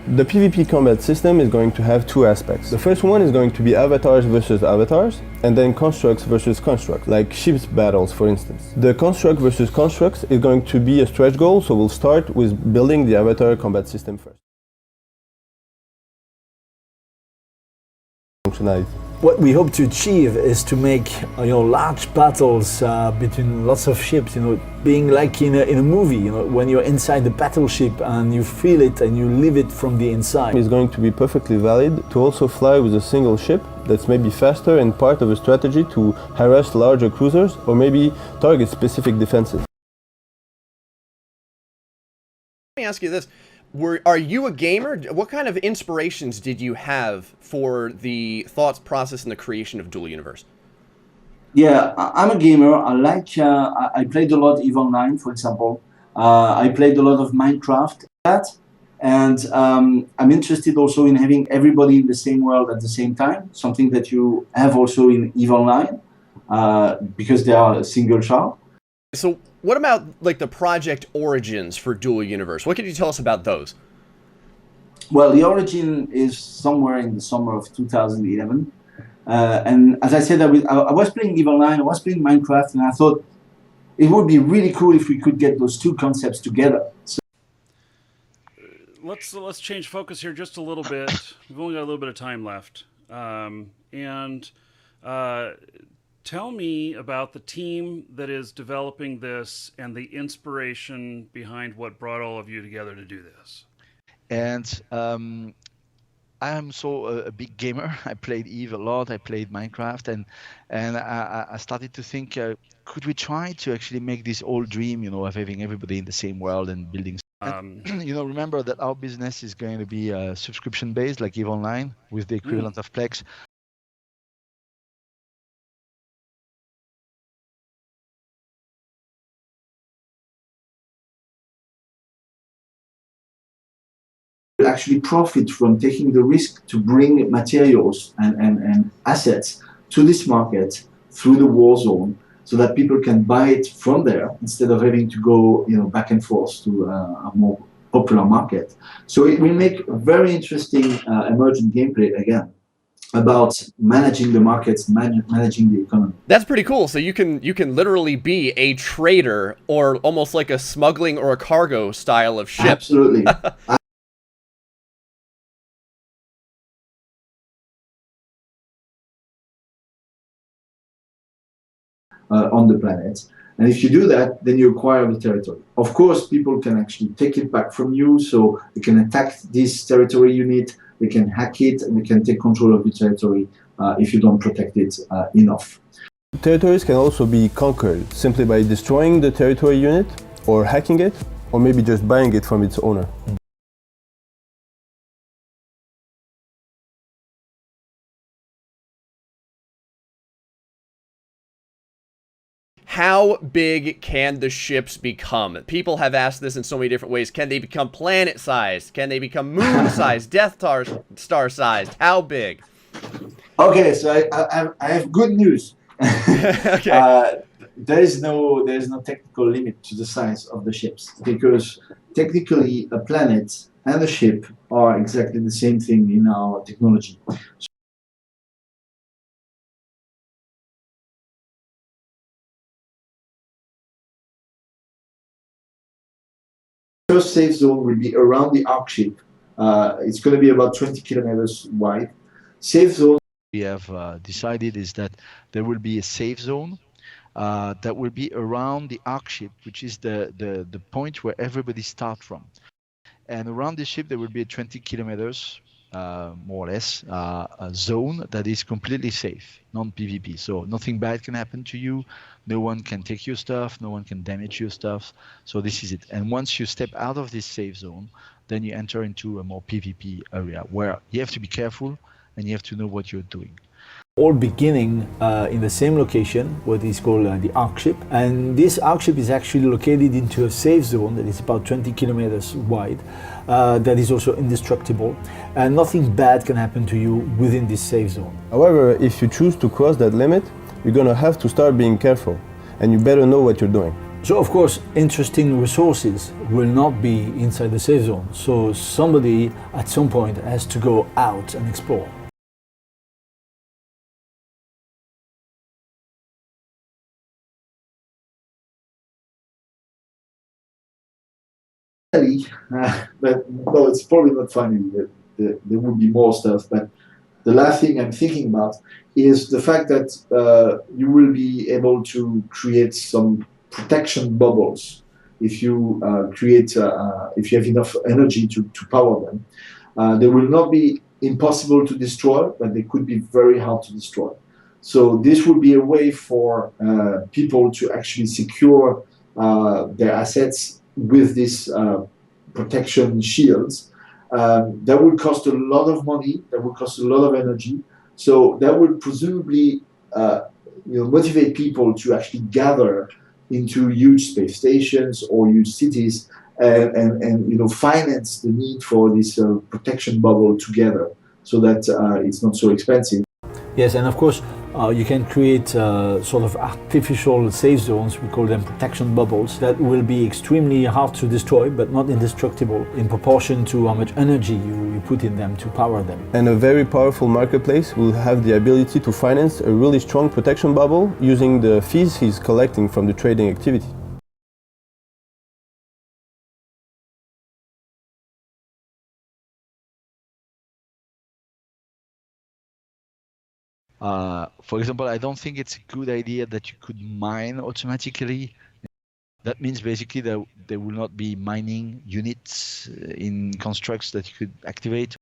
The PvP combat system is going to have two aspects. The first one is going to be avatars versus avatars, and then constructs versus constructs, like ships battles, for instance. The construct versus constructs is going to be a stretch goal, so we'll start with building the avatar combat system first. Functionality. What we hope to achieve is to make large battles between lots of ships, being like in a movie, when you're inside the battleship and you feel it and you live it from the inside. It's going to be perfectly valid to also fly with a single ship that's maybe faster and part of a strategy to harass larger cruisers or maybe target specific defenses. Let me ask you this. Are you a gamer? What kind of inspirations did you have for the thought process and the creation of Duel Universe? Yeah, I'm a gamer. I played a lot EVE Online, for example. I played a lot of Minecraft, and I'm interested also in having everybody in the same world at the same time, something that you have also in EVE Online, because they are a single shard. So what about like the project origins for Duel Universe? What can you tell us about those? Well, the origin is somewhere in the summer of 2011. And as I said, I was playing EVE Online, I was playing Minecraft, and I thought it would be really cool if we could get those two concepts together. So let's change focus here just a little bit. We've only got a little bit of time left. Tell me about the team that is developing this and the inspiration behind what brought all of you together to do this. And I am a big gamer. I played EVE a lot. I played Minecraft, and I started to think, could we try to actually make this old dream, of having everybody in the same world and building. Remember that our business is going to be subscription based, like EVE Online, with the equivalent of Plex. Actually profit from taking the risk to bring materials and assets to this market through the war zone, so that people can buy it from there instead of having to go back and forth to a more popular market. So it will make a very interesting emergent gameplay again about managing the markets, managing the economy. That's pretty cool. So you can literally be a trader, or almost like a smuggling or a cargo style of ship. Absolutely. On the planet, and if you do that, then you acquire the territory. Of course, people can actually take it back from you, so they can attack this territory unit, they can hack it, and they can take control of the territory if you don't protect it enough. Territories can also be conquered simply by destroying the territory unit, or hacking it, or maybe just buying it from its owner. How big can the ships become? People have asked this in so many different ways. Can they become planet-sized? Can they become moon-sized? Death Star-sized? How big? Okay, so I have good news. Okay. There is no technical limit to the size of the ships, because technically a planet and a ship are exactly the same thing in our technology. First safe zone will be around the Ark ship. It's going to be about 20 kilometers wide. Safe zone. We have decided is that there will be a safe zone that will be around the Ark ship, which is the point where everybody starts from. And around the ship, there will be a 20 kilometers, more or less, a zone that is completely safe, non-PvP. So nothing bad can happen to you. No one can take your stuff. No one can damage your stuff. So this is it. And once you step out of this safe zone, then you enter into a more PvP area where you have to be careful and you have to know what you're doing. All beginning in the same location, what is called the Ark ship. And this Ark ship is actually located into a safe zone that is about 20 kilometers wide, that is also indestructible, and nothing bad can happen to you within this safe zone. However, if you choose to cross that limit, you're gonna have to start being careful, and you better know what you're doing. So of course, interesting resources will not be inside the safe zone. So somebody at some point has to go out and explore. But no, it's probably not finally. There would be more stuff, but the last thing I'm thinking about is the fact that you will be able to create some protection bubbles if you if you have enough energy to power them. They will not be impossible to destroy, but they could be very hard to destroy. So this would be a way for people to actually secure their assets with these protection shields. That would cost a lot of money. That would cost a lot of energy. So that would presumably motivate people to actually gather into huge space stations or huge cities and finance the need for this protection bubble together so that it's not so expensive. Yes, and of course, you can create sort of artificial safe zones, we call them protection bubbles, that will be extremely hard to destroy, but not indestructible in proportion to how much energy you put in them to power them. And a very powerful marketplace will have the ability to finance a really strong protection bubble using the fees he's collecting from the trading activity. For example, I don't think it's a good idea that you could mine automatically. That means basically that there will not be mining units in constructs that you could activate.